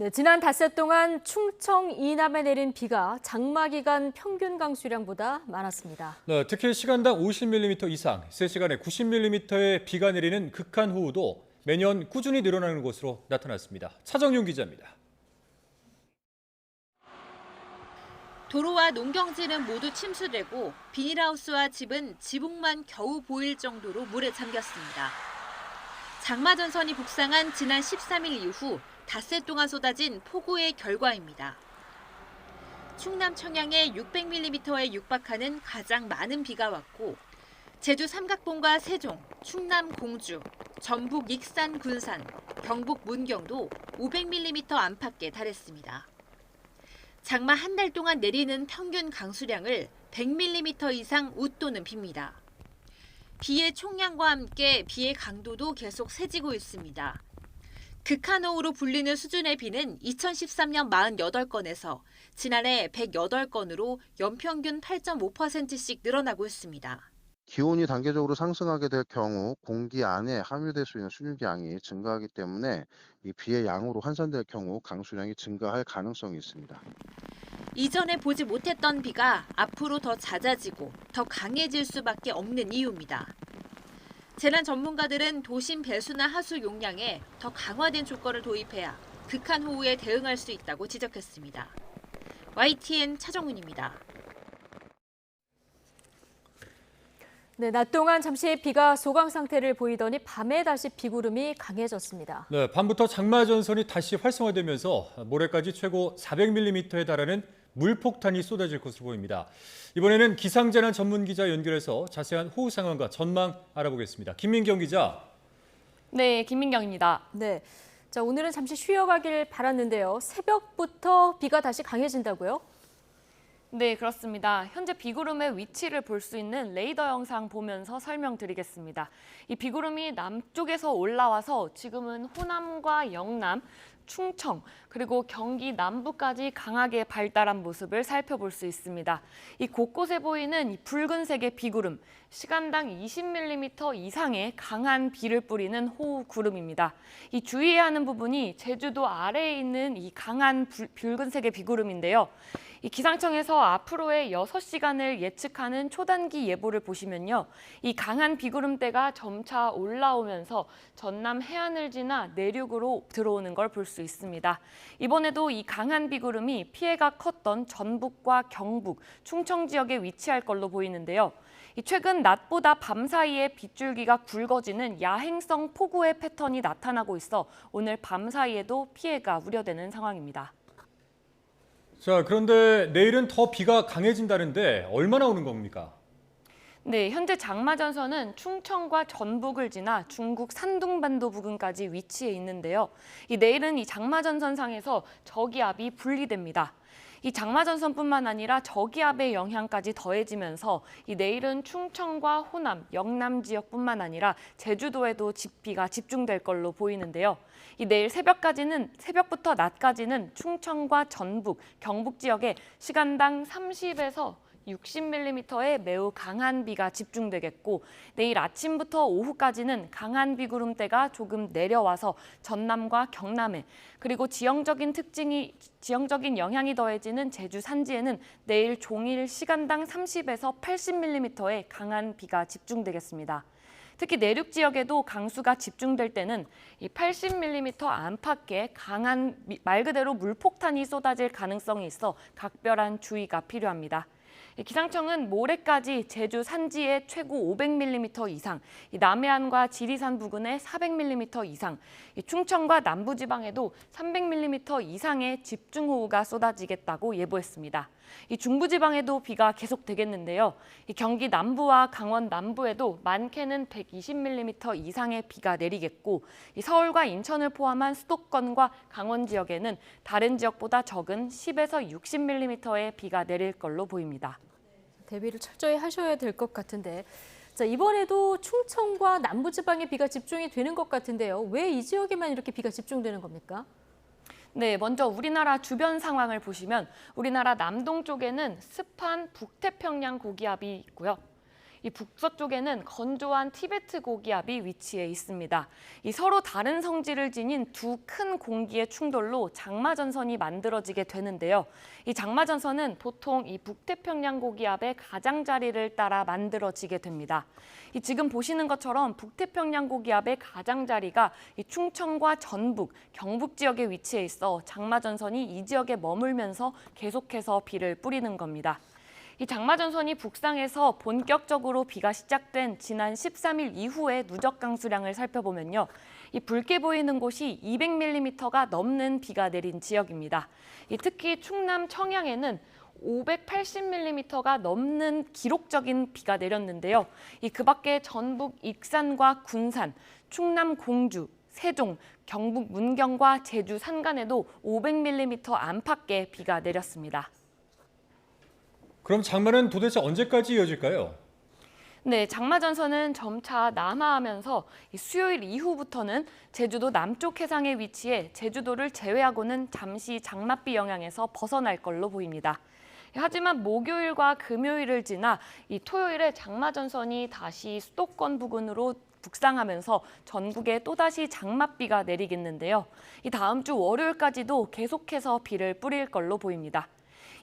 네, 지난 닷새 동안 충청 이남에 내린 비가 장마 기간 평균 강수량보다 많았습니다. 네, 특히 시간당 50mm 이상, 3시간에 90mm의 비가 내리는 극한호우도 매년 꾸준히 늘어나는 것으로 나타났습니다. 차정윤 기자입니다. 도로와 농경지는 모두 침수되고 비닐하우스와 집은 지붕만 겨우 보일 정도로 물에 잠겼습니다. 장마 전선이 북상한 지난 13일 이후 닷새 동안 쏟아진 폭우의 결과입니다. 충남 청양에 600mm에 육박하는 가장 많은 비가 왔고 제주 삼각봉과 세종, 충남 공주, 전북 익산 군산, 경북 문경도 500mm 안팎에 달했습니다. 장마 한 달 동안 내리는 평균 강수량을 100mm 이상 웃도는 비입니다. 비의 총량과 함께 비의 강도도 계속 세지고 있습니다. 극한호우로 불리는 수준의 비는 2013년 48건에서 지난해 108건으로 연평균 8.5%씩 늘어나고 있습니다. 기온이 단계적으로 상승하게 될 경우 공기 안에 함유될 수 있는 순유기양이 증가하기 때문에 이 비의 양으로 환산될 경우 강수량이 증가할 가능성이 있습니다. 이전에 보지 못했던 비가 앞으로 더 잦아지고 더 강해질 수밖에 없는 이유입니다. 재난 전문가들은 도심 배수나 하수 용량에 더 강화된 조건을 도입해야 극한호우에 대응할 수 있다고 지적했습니다. YTN 차정훈입니다. 네, 낮 동안 잠시 비가 소강 상태를 보이더니 밤에 다시 비구름이 강해졌습니다. 네, 밤부터 장마 전선이 다시 활성화되면서 모레까지 최고 400mm에 달하는 물폭탄이 쏟아질 것으로 보입니다. 이번에는 기상재난 전문 기자 연결해서 자세한 호우 상황과 전망 알아보겠습니다. 김민경 기자. 네, 김민경입니다. 네, 자, 오늘은 잠시 쉬어가길 바랐는데요. 새벽부터 비가 다시 강해진다고요? 네, 그렇습니다. 현재 비구름의 위치를 볼 수 있는 레이더 영상 보면서 설명드리겠습니다. 이 비구름이 남쪽에서 올라와서 지금은 호남과 영남, 충청, 그리고 경기 남부까지 강하게 발달한 모습을 살펴볼 수 있습니다. 이 곳곳에 보이는 이 붉은색의 비구름, 시간당 20mm 이상의 강한 비를 뿌리는 호우 구름입니다. 이 주의해야 하는 부분이 제주도 아래에 있는 이 강한 붉은색의 비구름인데요. 이 기상청에서 앞으로의 6시간을 예측하는 초단기 예보를 보시면요. 이 강한 비구름대가 점차 올라오면서 전남 해안을 지나 내륙으로 들어오는 걸 볼 수 있습니다. 이번에도 이 강한 비구름이 피해가 컸던 전북과 경북, 충청 지역에 위치할 걸로 보이는데요. 최근 낮보다 밤 사이에 빗줄기가 굵어지는 야행성 폭우의 패턴이 나타나고 있어 오늘 밤 사이에도 피해가 우려되는 상황입니다. 자, 그런데 내일은 더 비가 강해진다는데 얼마나 오는 겁니까? 네, 현재 장마 전선은 충청과 전북을 지나 중국 산둥반도 부근까지 위치해 있는데요. 내일은 이 장마 전선상에서 저기압이 분리됩니다. 이 장마 전선뿐만 아니라 저기압의 영향까지 더해지면서 내일은 충청과 호남, 영남 지역뿐만 아니라 제주도에도 비가 집중될 걸로 보이는데요. 내일 새벽부터 낮까지는 충청과 전북, 경북 지역에 시간당 30에서 60mm의 매우 강한 비가 집중되겠고 내일 아침부터 오후까지는 강한 비구름대가 조금 내려와서 전남과 경남에 그리고 지형적인 영향이 더해지는 제주 산지에는 내일 종일 시간당 30에서 80mm의 강한 비가 집중되겠습니다. 특히 내륙 지역에도 강수가 집중될 때는 이 80mm 안팎의 강한 말 그대로 물폭탄이 쏟아질 가능성이 있어 각별한 주의가 필요합니다. 기상청은 모레까지 제주 산지에 최고 500mm 이상, 남해안과 지리산 부근에 400mm 이상, 충청과 남부지방에도 300mm 이상의 집중호우가 쏟아지겠다고 예보했습니다. 중부지방에도 비가 계속되겠는데요. 경기 남부와 강원 남부에도 많게는 120mm 이상의 비가 내리겠고 서울과 인천을 포함한 수도권과 강원 지역에는 다른 지역보다 적은 10에서 60mm의 비가 내릴 걸로 보입니다. 대비를 철저히 하셔야 될 것 같은데, 자, 이번에도 충청과 남부지방에 비가 집중이 되는 것 같은데요. 왜 이 지역에만 이렇게 비가 집중되는 겁니까? 네, 먼저 우리나라 주변 상황을 보시면 우리나라 남동쪽에는 습한 북태평양 고기압이 있고요. 이 북서쪽에는 건조한 티베트 고기압이 위치해 있습니다. 이 서로 다른 성질을 지닌 두 큰 공기의 충돌로 장마전선이 만들어지게 되는데요. 이 장마전선은 보통 이 북태평양 고기압의 가장자리를 따라 만들어지게 됩니다. 이 지금 보시는 것처럼 북태평양 고기압의 가장자리가 이 충청과 전북, 경북 지역에 위치해 있어 장마전선이 이 지역에 머물면서 계속해서 비를 뿌리는 겁니다. 이 장마전선이 북상해서 본격적으로 비가 시작된 지난 13일 이후의 누적 강수량을 살펴보면요. 이 붉게 보이는 곳이 200mm가 넘는 비가 내린 지역입니다. 특히 충남 청양에는 580mm가 넘는 기록적인 비가 내렸는데요. 그 밖에 전북 익산과 군산, 충남 공주, 세종, 경북 문경과 제주 산간에도 500mm 안팎의 비가 내렸습니다. 그럼 장마는 도대체 언제까지 이어질까요? 네, 장마전선은 점차 남하하면서 수요일 이후부터는 제주도 남쪽 해상에 위치해 제주도를 제외하고는 잠시 장맛비 영향에서 벗어날 걸로 보입니다. 하지만 목요일과 금요일을 지나 이 토요일에 장마전선이 다시 수도권 부근으로 북상하면서 전국에 또다시 장맛비가 내리겠는데요. 이 다음 주 월요일까지도 계속해서 비를 뿌릴 걸로 보입니다.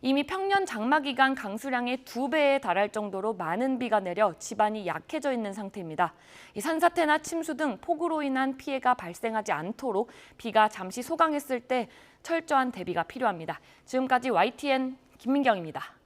이미 평년 장마 기간 강수량의 2배에 달할 정도로 많은 비가 내려 지반이 약해져 있는 상태입니다. 이 산사태나 침수 등 폭우로 인한 피해가 발생하지 않도록 비가 잠시 소강했을 때 철저한 대비가 필요합니다. 지금까지 YTN 김민경입니다.